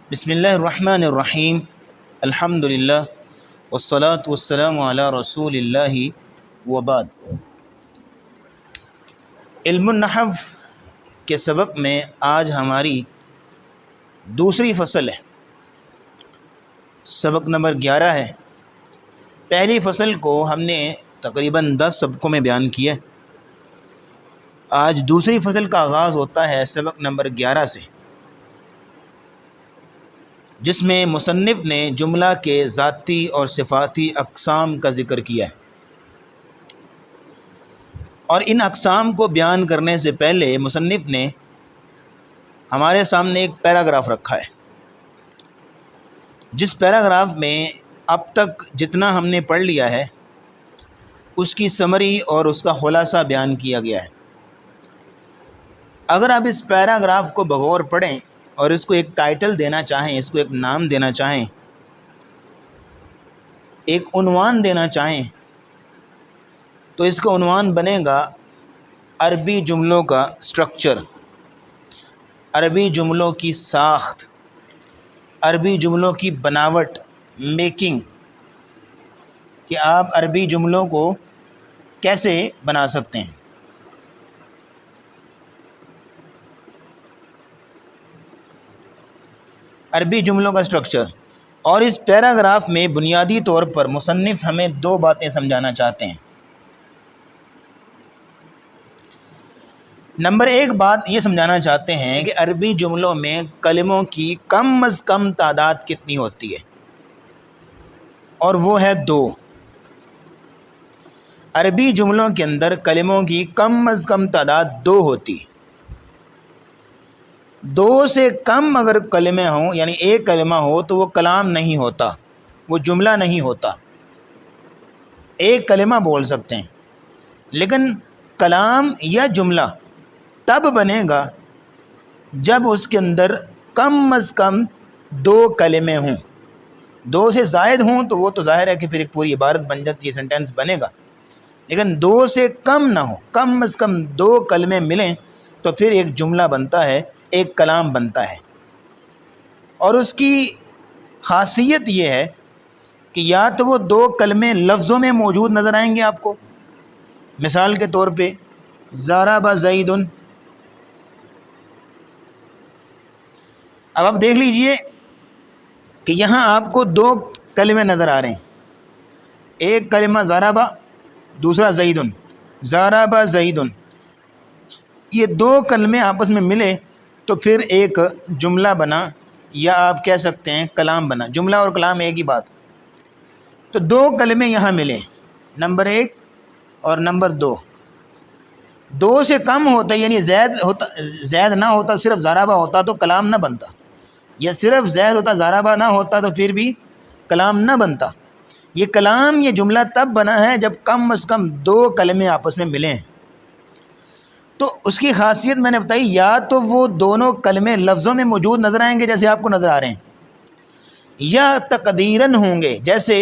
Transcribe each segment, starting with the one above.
بسم اللہ الرحمن الرحیم الحمد للہ والصلاة والسلام علی رسول اللہ وبعد۔ علم النحو کے سبق میں آج ہماری دوسری فصل ہے، سبق نمبر 11 ہے۔ پہلی فصل کو ہم نے تقریباً 10 سبقوں میں بیان کیا ہے۔ آج دوسری فصل کا آغاز ہوتا ہے سبق نمبر 11 سے، جس میں مصنف نے جملہ کے ذاتی اور صفاتی اقسام کا ذکر کیا ہے، اور ان اقسام کو بیان کرنے سے پہلے مصنف نے ہمارے سامنے ایک پیراگراف رکھا ہے، جس پیراگراف میں اب تک جتنا ہم نے پڑھ لیا ہے اس کی سمری اور اس کا خلاصہ بیان کیا گیا ہے۔ اگر آپ اس پیراگراف کو بغور پڑھیں اور اس کو ایک ٹائٹل دینا چاہیں، اس کو ایک نام دینا چاہیں، ایک عنوان دینا چاہیں، تو اس کا عنوان بنے گا عربی جملوں کا سٹرکچر، عربی جملوں کی ساخت، عربی جملوں کی بناوٹ، میکنگ، کہ آپ عربی جملوں کو کیسے بنا سکتے ہیں۔ عربی جملوں کا سٹرکچر، اور اس پیراگراف میں بنیادی طور پر مصنف ہمیں 2 باتیں سمجھانا چاہتے ہیں۔ نمبر 1 بات یہ سمجھانا چاہتے ہیں کہ عربی جملوں میں کلموں کی کم از کم تعداد کتنی ہوتی ہے، اور وہ ہے 2۔ عربی جملوں کے اندر کلموں کی کم از کم تعداد 2 ہوتی ہے۔ 2 سے کم اگر کلمے ہوں، یعنی ایک کلمہ ہو، تو وہ کلام نہیں ہوتا، وہ جملہ نہیں ہوتا۔ ایک کلمہ بول سکتے ہیں، لیکن کلام یا جملہ تب بنے گا جب اس کے اندر کم از کم 2 کلمے ہوں۔ 2 سے زائد ہوں تو وہ تو ظاہر ہے کہ پھر ایک پوری عبارت بن جاتی ہے، سینٹینس بنے گا، لیکن 2 سے کم نہ ہو، کم از کم 2 کلمے ملیں تو پھر ایک جملہ بنتا ہے، ایک کلام بنتا ہے۔ اور اس کی خاصیت یہ ہے کہ یا تو وہ 2 کلمے لفظوں میں موجود نظر آئیں گے آپ کو، مثال کے طور پہ ضرب زید۔ اب آپ دیکھ لیجئے کہ یہاں آپ کو 2 کلمے نظر آ رہے ہیں، ایک کلمہ ضرب، دوسرا زید، ضرب زید۔ یہ 2 کلمے آپس میں ملے تو پھر ایک جملہ بنا، یا آپ کہہ سکتے ہیں کلام بنا۔ جملہ اور کلام ایک ہی بات۔ تو 2 کلمے یہاں ملے، نمبر 1 اور نمبر 2۔ 2 سے کم ہوتا، یعنی زید نہ ہوتا، صرف ضربہ ہوتا تو کلام نہ بنتا، یا صرف زید ہوتا ضربہ نہ ہوتا تو پھر بھی کلام نہ بنتا۔ یہ کلام، یہ جملہ تب بنا ہے جب کم از کم 2 کلمے آپس میں ملیں۔ تو اس کی خاصیت میں نے بتائی، یا تو وہ دونوں کلمے لفظوں میں موجود نظر آئیں گے جیسے آپ کو نظر آ رہے ہیں، یا تقدیراً ہوں گے، جیسے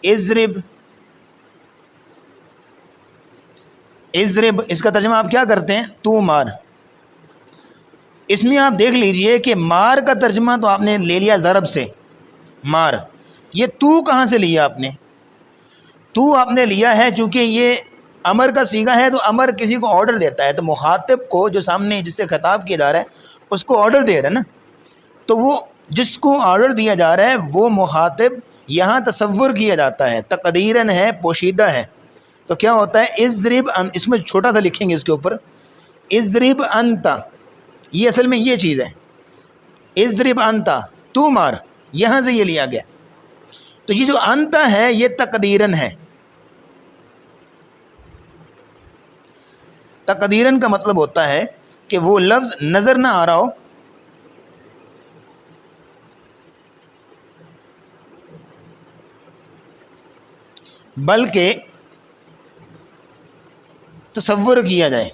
اضرب۔ اضرب، اس کا ترجمہ آپ کیا کرتے ہیں؟ تو مار۔ اس میں آپ دیکھ لیجئے کہ مار کا ترجمہ تو آپ نے لے لیا ضرب سے، مار۔ یہ تو کہاں سے لیا آپ نے؟ تو آپ نے لیا ہے چونکہ یہ امر کا صیغہ ہے، تو امر کسی کو آرڈر دیتا ہے، تو مخاطب کو جو سامنے جس سے خطاب کیا جا رہا ہے اس کو آرڈر دے رہا ہے نا، تو وہ جس کو آرڈر دیا جا رہا ہے وہ مخاطب یہاں تصور کیا جاتا ہے، تقدیراً ہے، پوشیدہ ہے۔ تو کیا ہوتا ہے؟ اضرب، اس میں چھوٹا سا لکھیں گے اس کے اوپر، اضرب انت، یہ اصل میں یہ چیز ہے، اضرب انت، تو مار، یہاں سے یہ لیا گیا۔ تو یہ جو انت ہے یہ تقدیراً ہے۔ تقدیراً کا مطلب ہوتا ہے کہ وہ لفظ نظر نہ آ رہا ہو، بلکہ تصور کیا جائے۔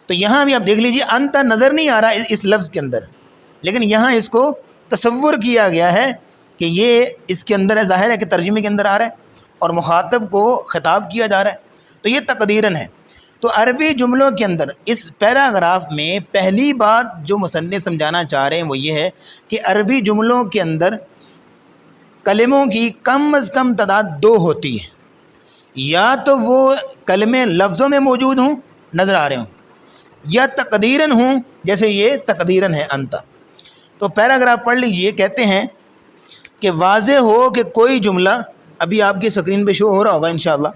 تو یہاں بھی آپ دیکھ لیجئے، انت نظر نہیں آ رہا اس لفظ کے اندر، لیکن یہاں اس کو تصور کیا گیا ہے کہ یہ اس کے اندر ہے، ظاہر ہے کہ ترجمے کے اندر آ رہا ہے اور مخاطب کو خطاب کیا جا رہا ہے، تو یہ تقدیراً ہے۔ تو عربی جملوں کے اندر اس پیراگراف میں پہلی بات جو مصنف سمجھانا چاہ رہے ہیں وہ یہ ہے کہ عربی جملوں کے اندر کلموں کی کم از کم تعداد 2 ہوتی ہے، یا تو وہ کلمے لفظوں میں موجود ہوں، نظر آ رہے ہوں، یا تقدیراً ہوں، جیسے یہ تقدیراً ہے انت۔ تو پیراگراف پڑھ لیجئے، کہتے ہیں کہ واضح ہو کہ کوئی جملہ، ابھی آپ کی سکرین پہ شو ہو رہا ہوگا انشاءاللہ،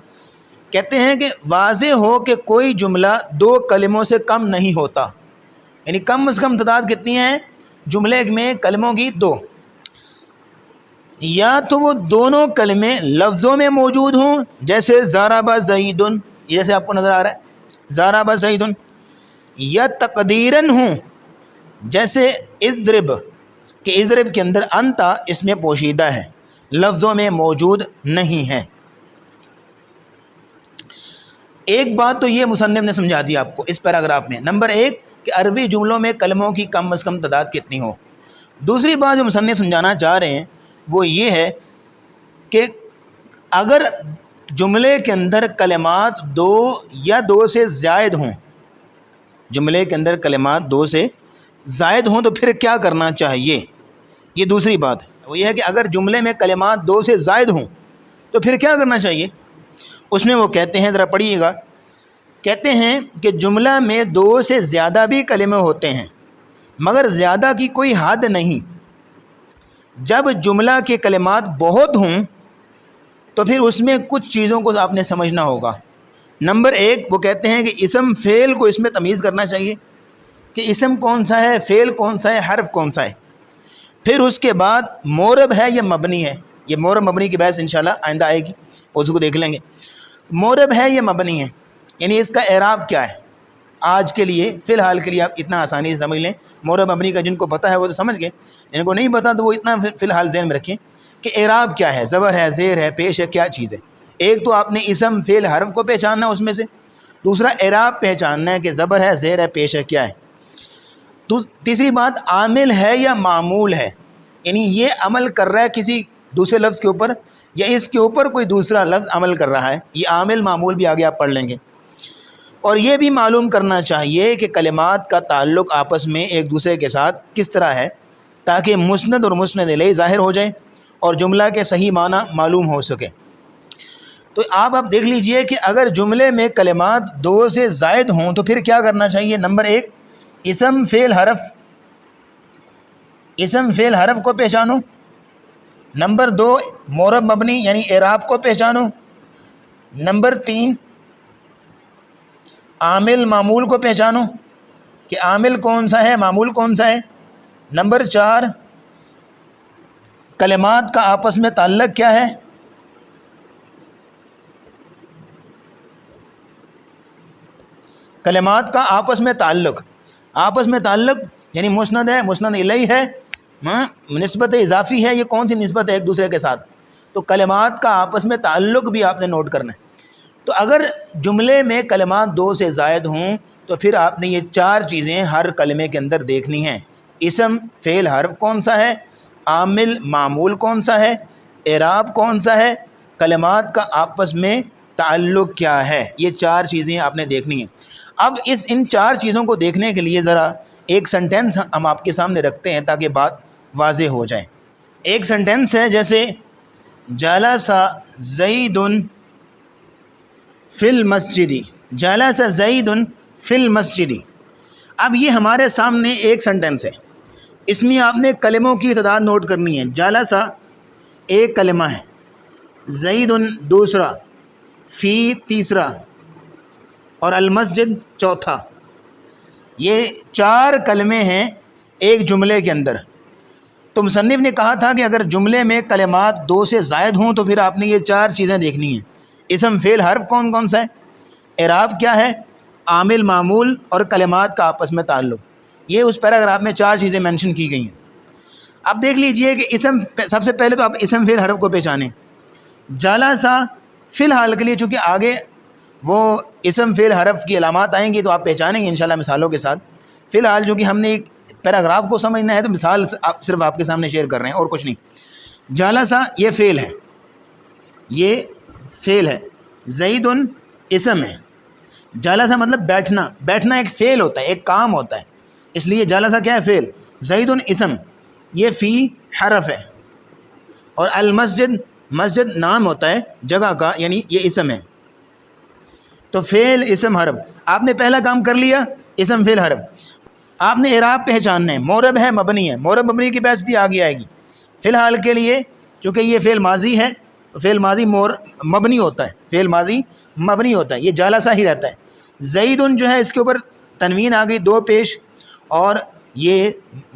کہتے ہیں کہ واضح ہو کہ کوئی جملہ 2 کلموں سے کم نہیں ہوتا، یعنی کم از کم تعداد کتنی ہے جملے میں کلموں کی؟ 2، یا تو وہ دونوں کلمے لفظوں میں موجود ہوں، جیسے ضرب زید، جیسے آپ کو نظر آ رہا ہے ضرب زید، یا تقدیراً ہوں، جیسے اضرب، کہ اضرب کے اندر انت اس میں پوشیدہ ہے، لفظوں میں موجود نہیں ہے۔ ایک بات تو یہ مصنف نے سمجھا دی آپ کو اس پیراگراف میں، نمبر 1 کہ عربی جملوں میں کلموں کی کم از کم تعداد کتنی ہو۔ دوسری بات جو مصنف سمجھانا چاہ رہے ہیں وہ یہ ہے کہ اگر جملے کے اندر کلمات 2 یا 2 سے زائد ہوں، جملے کے اندر کلمات 2 سے زائد ہوں تو پھر کیا کرنا چاہیے، یہ دوسری بات ہے۔ وہ یہ ہے کہ اگر جملے میں کلمات 2 سے زائد ہوں تو پھر کیا کرنا چاہیے، اس میں وہ کہتے ہیں، ذرا پڑھیے گا، کہتے ہیں کہ جملہ میں 2 سے زیادہ بھی کلمے ہوتے ہیں مگر زیادہ کی کوئی حد نہیں۔ جب جملہ کے کلمات بہت ہوں تو پھر اس میں کچھ چیزوں کو آپ نے سمجھنا ہوگا۔ نمبر 1 وہ کہتے ہیں کہ اسم فعل کو اس میں تمیز کرنا چاہیے کہ اسم کون سا ہے، فعل کون سا ہے، حرف کون سا ہے۔ پھر اس کے بعد مورب ہے یا مبنی ہے، یہ مورب مبنی کی بحث انشاءاللہ آئندہ آئے گی، اس کو دیکھ لیں گے۔ مورب ہے یا مبنی ہے، یعنی اس کا اعراب کیا ہے۔ آج کے لیے فی الحال کے لیے آپ اتنا آسانی سے سمجھ لیں، مورب مبنی کا جن کو پتہ ہے وہ تو سمجھ گئے، جن کو نہیں پتہ تو وہ اتنا فی الحال ذہن میں رکھیں کہ اعراب کیا ہے، زبر ہے، زیر ہے، پیش ہے، کیا چیز ہے۔ ایک تو آپ نے اسم فعل حرف کو پہچاننا ہے اس میں سے، دوسرا اعراب پہچاننا ہے کہ زبر ہے، زیر ہے، پیش ہے، کیا ہے۔ تیسری بات عامل ہے یا معمول ہے، یعنی یہ عمل کر رہا ہے کسی دوسرے لفظ کے اوپر یا اس کے اوپر کوئی دوسرا لفظ عمل کر رہا ہے، یہ عامل معمول بھی آگے آپ پڑھ لیں گے۔ اور یہ بھی معلوم کرنا چاہیے کہ کلمات کا تعلق آپس میں ایک دوسرے کے ساتھ کس طرح ہے تاکہ مسند اور مسند الیہ ظاہر ہو جائے اور جملہ کے صحیح معنی معلوم ہو سکے۔ تو آپ دیکھ لیجئے کہ اگر جملے میں کلمات 2 سے زائد ہوں تو پھر کیا کرنا چاہیے۔ نمبر 1 اسم فعل حرف، اسم فعل حرف کو پہچانو۔ نمبر 2 مورب مبنی یعنی اعراب کو پہچانو۔ نمبر 3 عامل معمول کو پہچانو کہ عامل کون سا ہے، معمول کون سا ہے۔ نمبر 4 کلمات کا آپس میں تعلق کیا ہے۔ کلمات کا آپس میں تعلق، آپس میں تعلق یعنی مسند ہے، مسند الیہ ہے، نسبت اضافی ہے، یہ کون سی نسبت ہے ایک دوسرے کے ساتھ۔ تو کلمات کا آپس میں تعلق بھی آپ نے نوٹ کرنا ہے۔ تو اگر جملے میں کلمات 2 سے زائد ہوں تو پھر آپ نے یہ 4 چیزیں ہر کلمے کے اندر دیکھنی ہیں۔ اسم فعل حرف کون سا ہے، عامل معمول کون سا ہے، اعراب کون سا ہے، کلمات کا آپس میں تعلق کیا ہے، یہ 4 چیزیں آپ نے دیکھنی ہیں۔ اب ان 4 چیزوں کو دیکھنے کے لیے ذرا ایک سنٹینس ہم آپ کے سامنے رکھتے ہیں تاکہ بات واضح ہو جائے۔ ایک سنٹینس ہے جیسے جلس زید فی المسجد، جلس زید فی المسجد۔ اب یہ ہمارے سامنے ایک سنٹینس ہے، اس میں آپ نے کلموں کی تعداد نوٹ کرنی ہے۔ جلس ایک کلمہ ہے، زید دوسرا، فی تیسرا اور المسجد چوتھا۔ یہ 4 کلمے ہیں ایک جملے کے اندر۔ تو مصنف نے کہا تھا کہ اگر جملے میں کلمات 2 سے زائد ہوں تو پھر آپ نے یہ 4 چیزیں دیکھنی ہیں۔ اسم فعل حرف کون کون سا ہے، اعراب کیا ہے، عامل معمول اور کلمات کا آپس میں تعلق، یہ اس پیراگراف میں 4 چیزیں مینشن کی گئی ہیں۔ اب دیکھ لیجئے کہ اسم، سب سے پہلے تو آپ اسم فعل حرف کو پہچانیں۔ جلسہ فی الحال کے لیے چونکہ آگے وہ اسم فعل حرف کی علامات آئیں گی تو آپ پہچانیں گے انشاءاللہ مثالوں کے ساتھ۔ فی الحال جو کہ ہم نے ایک پیراگراف کو سمجھنا ہے تو مثال صرف آپ کے سامنے شیئر کر رہے ہیں اور کچھ نہیں۔ جلسہ یہ فعل ہے، یہ فعل ہے، زید اسم ہے، جالسہ مطلب بیٹھنا، بیٹھنا ایک فعل ہوتا ہے، ایک کام ہوتا ہے، اس لیے جالسہ کیا ہے؟ فعل. زید اسم، یہ فی حرف ہے، اور المسجد، مسجد نام ہوتا ہے جگہ کا، یعنی یہ اسم ہے. تو فعل اسم حرف، آپ نے پہلا کام کر لیا، اسم فعل حرف. آپ نے اعراب پہچاننا ہے، مورب ہے مبنی ہے، مورب مبنی کی بحث بھی آگے آئے گی. فی الحال کے لیے چونکہ یہ فعل ماضی ہے تو فعل ماضی مبنی ہوتا ہے، فعل ماضی مبنی ہوتا ہے، یہ جالسہ ہی رہتا ہے. زید جو ہے اس کے اوپر تنوین آ گئی دو پیش، اور یہ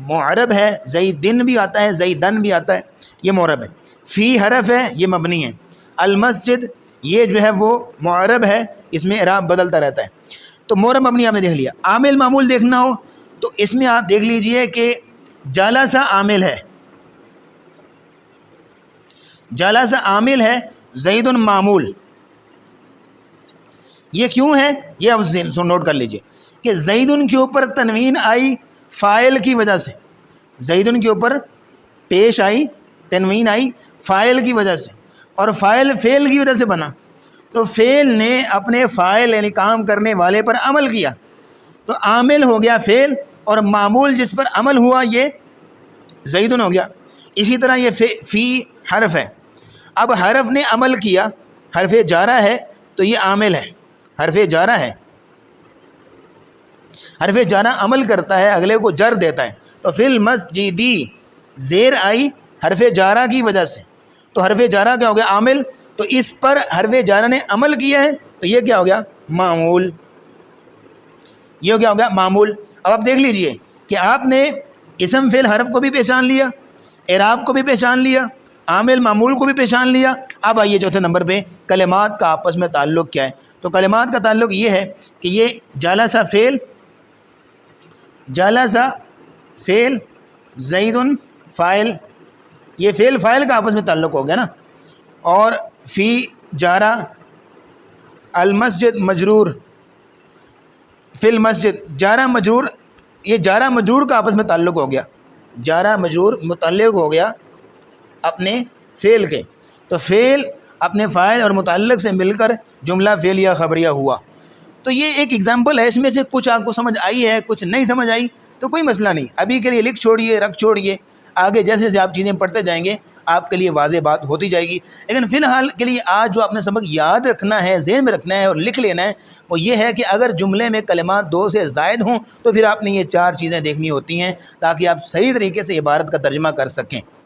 معرب ہے، زیدن بھی آتا ہے، زیدن بھی آتا ہے، یہ معرب ہے. فی حرف ہے، یہ مبنی ہے. المسجد یہ جو ہے وہ معرب ہے، اس میں اعراب بدلتا رہتا ہے. تو معرب مبنی آپ نے دیکھ لیا. عامل معمول دیکھنا ہو تو اس میں آپ دیکھ لیجئے کہ جالسہ عامل ہے، جالسہ عامل ہے، زید معمول. یہ کیوں ہے؟ یہ آپ نوٹ کر لیجئے کہ زید کے اوپر تنوین آئی فاعل کی وجہ سے، زید کے اوپر پیش آئی، تنوین آئی فاعل کی وجہ سے، اور فاعل فعل کی وجہ سے بنا. تو فعل نے اپنے فاعل یعنی کام کرنے والے پر عمل کیا، تو عامل ہو گیا فعل، اور معمول جس پر عمل ہوا یہ زید ہو گیا. اسی طرح یہ فی حرف ہے، اب حرف نے عمل کیا، حرف جارہ ہے تو یہ عامل ہے، حرف جارہ ہے، حرف جارہ عمل کرتا ہے، اگلے کو جر دیتا ہے. تو فی المسجدی زیر آئی حرف جارہ کی وجہ سے، تو حرف جارہ کیا ہو گیا؟ عامل. تو اس پر حرف جارہ نے عمل کیا ہے تو یہ کیا ہو گیا؟ معمول. یہ کیا ہو گیا؟ معمول. اب آپ دیکھ لیجئے کہ آپ نے اسم فعل حرف کو بھی پہچان لیا، اعراب کو بھی پہچان لیا، عامل معمول کو بھی پہچان لیا. اب آئیے چوتھے نمبر پہ کلمات کا آپس میں تعلق کیا ہے. تو کلمات کا تعلق یہ ہے کہ یہ جالسہ فعل، جالسہ فعل، زید فاعل، یہ فعل فاعل کا آپس میں تعلق ہو گیا نا. اور فی جارہ، المسجد مجرور، فی المسجد جارہ مجرور، یہ جارہ مجرور کا آپس میں تعلق ہو گیا، جارہ مجرور متعلق ہو گیا اپنے فعل کے. تو فعل اپنے فاعل اور متعلق سے مل کر جملہ فعلیہ خبریہ ہوا. تو یہ ایک ایگزامپل ہے، اس میں سے کچھ آپ کو سمجھ آئی ہے، کچھ نہیں سمجھ آئی تو کوئی مسئلہ نہیں، ابھی کے لیے لکھ چھوڑیے، رکھ چھوڑیے، آگے جیسے جیسے آپ چیزیں پڑھتے جائیں گے آپ کے لیے واضح بات ہوتی جائے گی. لیکن فی الحال کے لیے آج جو آپ نے سبق یاد رکھنا ہے، ذہن میں رکھنا ہے اور لکھ لینا ہے وہ یہ ہے کہ اگر جملے میں کلمات دو سے زائد ہوں تو پھر آپ نے یہ چار چیزیں دیکھنی ہوتی ہیں تاکہ آپ صحیح طریقے سے عبارت کا ترجمہ کر سکیں.